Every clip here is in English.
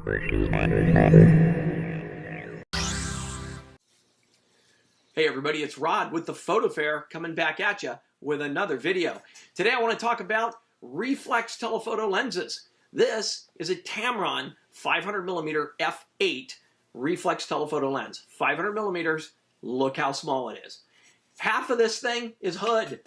Hey everybody, it's Rod with the PhotoFair coming back at you with another video. Today I want to talk about reflex telephoto lenses. This is a Tamron 500mm f8 reflex telephoto lens. 500 millimeters, look how small it is. Half of this thing is hood.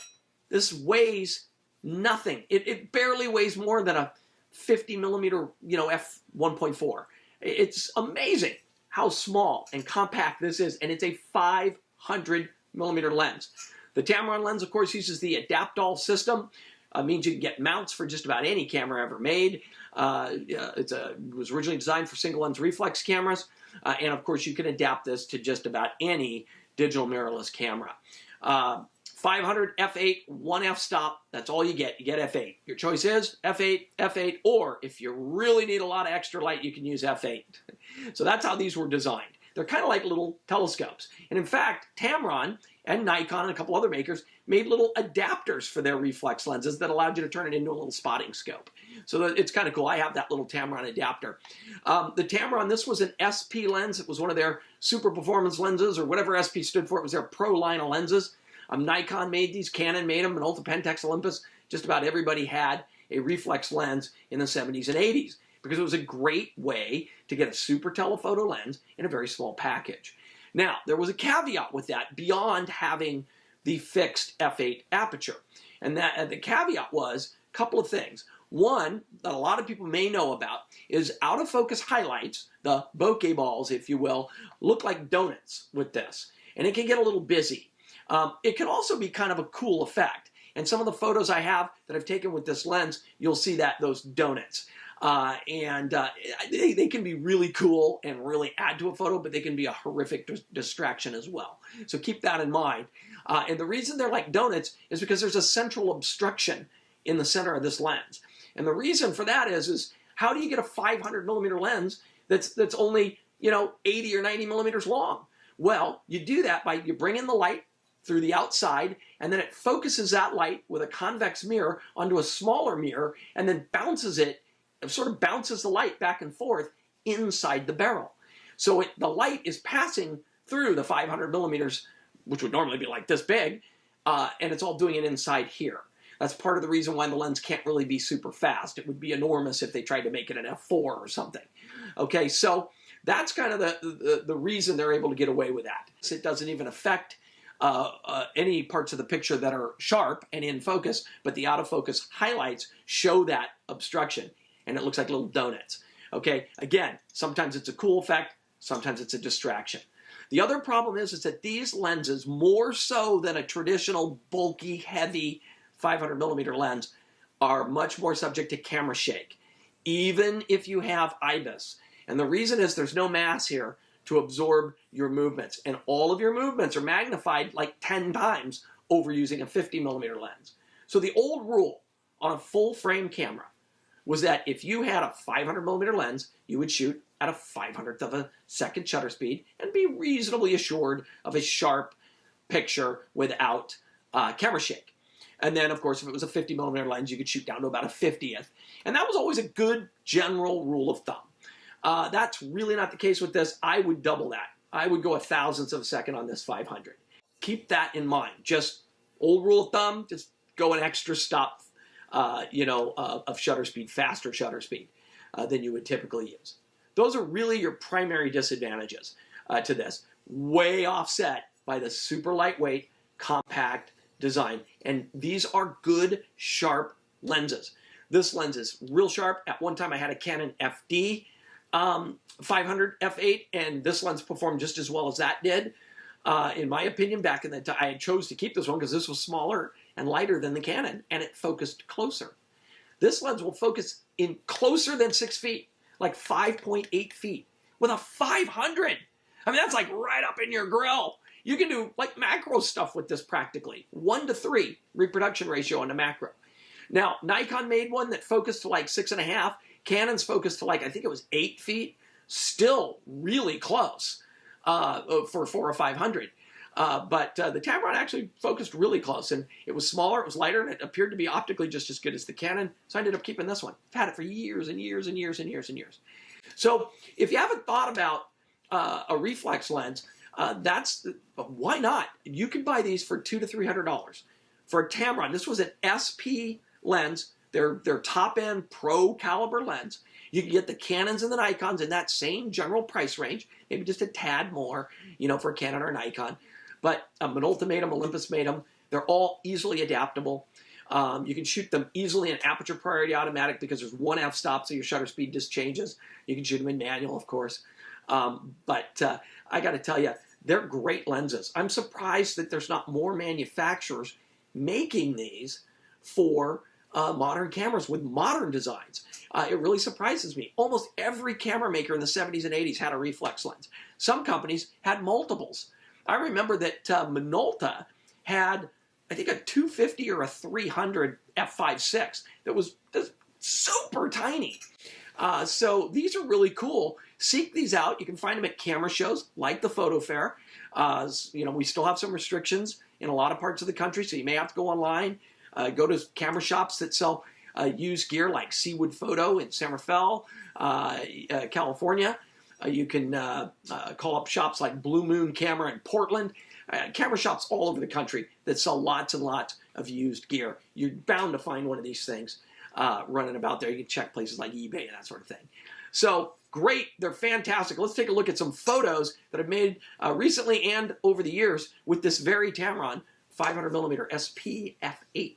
This weighs nothing. It barely weighs more than a 50mm, f1.4. It's amazing how small and compact this is, and it's a 500mm lens. The Tamron lens, of course, uses the Adaptol system. Means you can get mounts for just about any camera ever made. It was originally designed for single lens reflex cameras, and of course you can adapt this to just about any digital mirrorless camera. 500 f8, 1 f-stop, that's all you get. You get f8. Your choice is f8, f8, or if you really need a lot of extra light, you can use f8. So that's how these were designed. They're kind of like little telescopes. And in fact, Tamron and Nikon and a couple other makers made little adapters for their reflex lenses that allowed you to turn it into a little spotting scope. So it's kind of cool. I have that little Tamron adapter. The Tamron, this was an SP lens. It was one of their super performance lenses, or whatever SP stood for. It was their pro line of lenses. Nikon made these, Canon made them, and Ultra Pentax Olympus. Just about everybody had a reflex lens in the 70s and 80s because it was a great way to get a super telephoto lens in a very small package. Now, there was a caveat with that beyond having the fixed f8 aperture. And the caveat was a couple of things. One that a lot of people may know about is out of focus highlights, the bokeh balls, if you will, look like donuts with this. And it can get a little busy. It can also be kind of a cool effect. And some of the photos I have that I've taken with this lens, you'll see those donuts. They can be really cool and really add to a photo, but they can be a horrific distraction as well. So keep that in mind. And the reason they're like donuts is because there's a central obstruction in the center of this lens. And the reason for that is how do you get a 500mm lens that's only 80 or 90 millimeters long? Well, you do that by you bring in the light through the outside, and then it focuses that light with a convex mirror onto a smaller mirror, and then sort of bounces the light back and forth inside the barrel. So the light is passing through the 500 millimeters, which would normally be like this big, and it's all doing it inside here. That's part of the reason why the lens can't really be super fast. It would be enormous if they tried to make it an f4 or something. Okay, so that's kind of the reason they're able to get away with that. It doesn't even affect any parts of the picture that are sharp and in focus, but the out of focus highlights show that obstruction, and it looks like little donuts. Okay, again, sometimes it's a cool effect, sometimes it's a distraction. The other problem is that these lenses, more so than a traditional bulky, heavy 500mm lens, are much more subject to camera shake, even if you have IBIS. And the reason is there's no mass here to absorb your movements, and all of your movements are magnified like 10 times over using a 50mm lens. So the old rule on a full frame camera was that if you had a 500mm lens, you would shoot at a 500th of a second shutter speed and be reasonably assured of a sharp picture without camera shake. And then, of course, if it was a 50mm lens, you could shoot down to about a 50th. And that was always a good general rule of thumb. That's really not the case with this. I would double that. I would go a thousandth of a second on this 500. Keep that in mind. Just old rule of thumb, just go an extra stop, of shutter speed, faster shutter speed than you would typically use. Those are really your primary disadvantages to this. Way offset by the super lightweight, compact design. And these are good, sharp lenses. This lens is real sharp. At one time I had a Canon FD 500 f8, and this lens performed just as well as that did. In my opinion, back in the time, I chose to keep this one because this was smaller and lighter than the Canon, and it focused closer. This lens will focus in closer than 6 feet, like 5.8 feet, with a 500. I mean, that's like right up in your grill. You can do like macro stuff with this practically. 1:3 reproduction ratio on the macro. Now, Nikon made one that focused to like 6.5. Canon's focused to like, I think it was 8 feet. Still really close for 400 or 500. But the Tamron actually focused really close, and it was smaller, it was lighter, and it appeared to be optically just as good as the Canon, so I ended up keeping this one. I've had it for years and years and years and years and years. So if you haven't thought about a reflex lens, why not? You can buy these for $200 to $300 for a Tamron. This was an SP lens, their top end pro caliber lens. You can get the Canons and the Nikons in that same general price range, maybe just a tad more, for a Canon or a Nikon. But Minolta made them, Olympus made them. They're all easily adaptable. You can shoot them easily in aperture priority automatic because there's one f-stop, so your shutter speed just changes. You can shoot them in manual, of course. But I got to tell you, they're great lenses. I'm surprised that there's not more manufacturers making these for modern cameras with modern designs. It really surprises me. Almost every camera maker in the 70s and 80s had a reflex lens. Some companies had multiples. I remember that Minolta had, I think, a 250 or a 300 f5.6 that was super tiny. So these are really cool. Seek these out. You can find them at camera shows like the PhotoFair. We still have some restrictions in a lot of parts of the country, so you may have to go online. Go to camera shops that sell used gear like Seawood Photo in San Rafael, California. You can call up shops like Blue Moon Camera in Portland. Camera shops all over the country that sell lots and lots of used gear. You're bound to find one of these things running about there. You can check places like eBay and that sort of thing. So great, they're fantastic. Let's take a look at some photos that I've made recently and over the years with this very Tamron 500mm SP f8.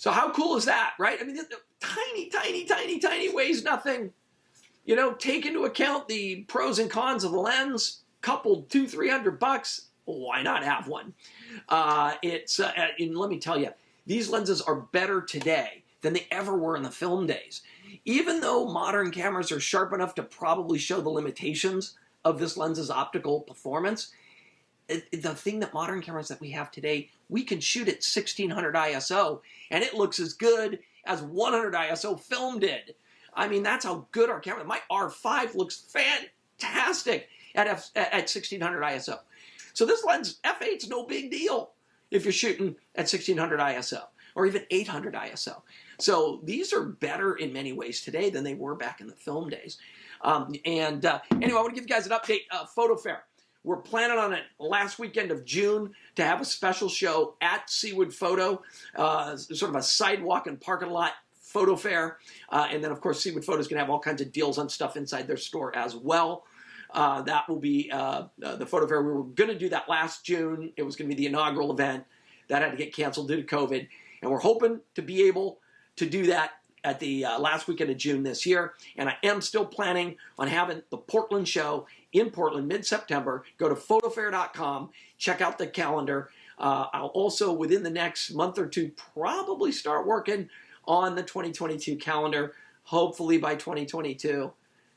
So how cool is that, right? I mean, tiny, tiny, tiny, tiny, weighs nothing. Take into account the pros and cons of the lens, coupled $200-300, why not have one? And let me tell you, these lenses are better today than they ever were in the film days. Even though modern cameras are sharp enough to probably show the limitations of this lens's optical performance, the thing that modern cameras that we have today, we can shoot at 1600 ISO, and it looks as good as 100 ISO film did. I mean, that's how good our camera. My R5 looks fantastic at 1600 ISO. So this lens, f8's no big deal if you're shooting at 1600 ISO or even 800 ISO. So these are better in many ways today than they were back in the film days. Anyway, I want to give you guys an update. PhotoFair. We're planning on it last weekend of June to have a special show at Seawood Photo, sort of a sidewalk and parking lot photo fair. And then, of course, Seawood Photo is going to have all kinds of deals on stuff inside their store as well. That will be the photo fair. We were going to do that last June. It was going to be the inaugural event. That had to get canceled due to COVID. And we're hoping to be able to do that at the last weekend of June this year. And I am still planning on having the Portland show in Portland mid-September. Go to photofair.com, check out the calendar. I'll also, within the next month or two, probably start working on the 2022 calendar. Hopefully by 2022,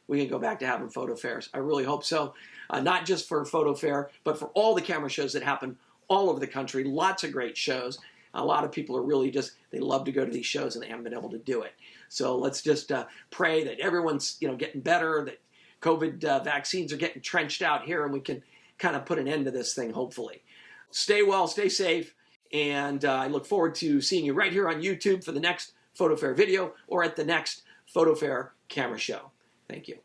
we can go back to having photo fairs. I really hope so. Not just for Photo Fair, but for all the camera shows that happen all over the country. Lots of great shows. A lot of people are really they love to go to these shows and they haven't been able to do it. So let's just pray that everyone's getting better, that COVID vaccines are getting trenched out here, and we can kind of put an end to this thing, hopefully. Stay well, stay safe, and I look forward to seeing you right here on YouTube for the next Photo Fair video or at the next Photo Fair camera show. Thank you.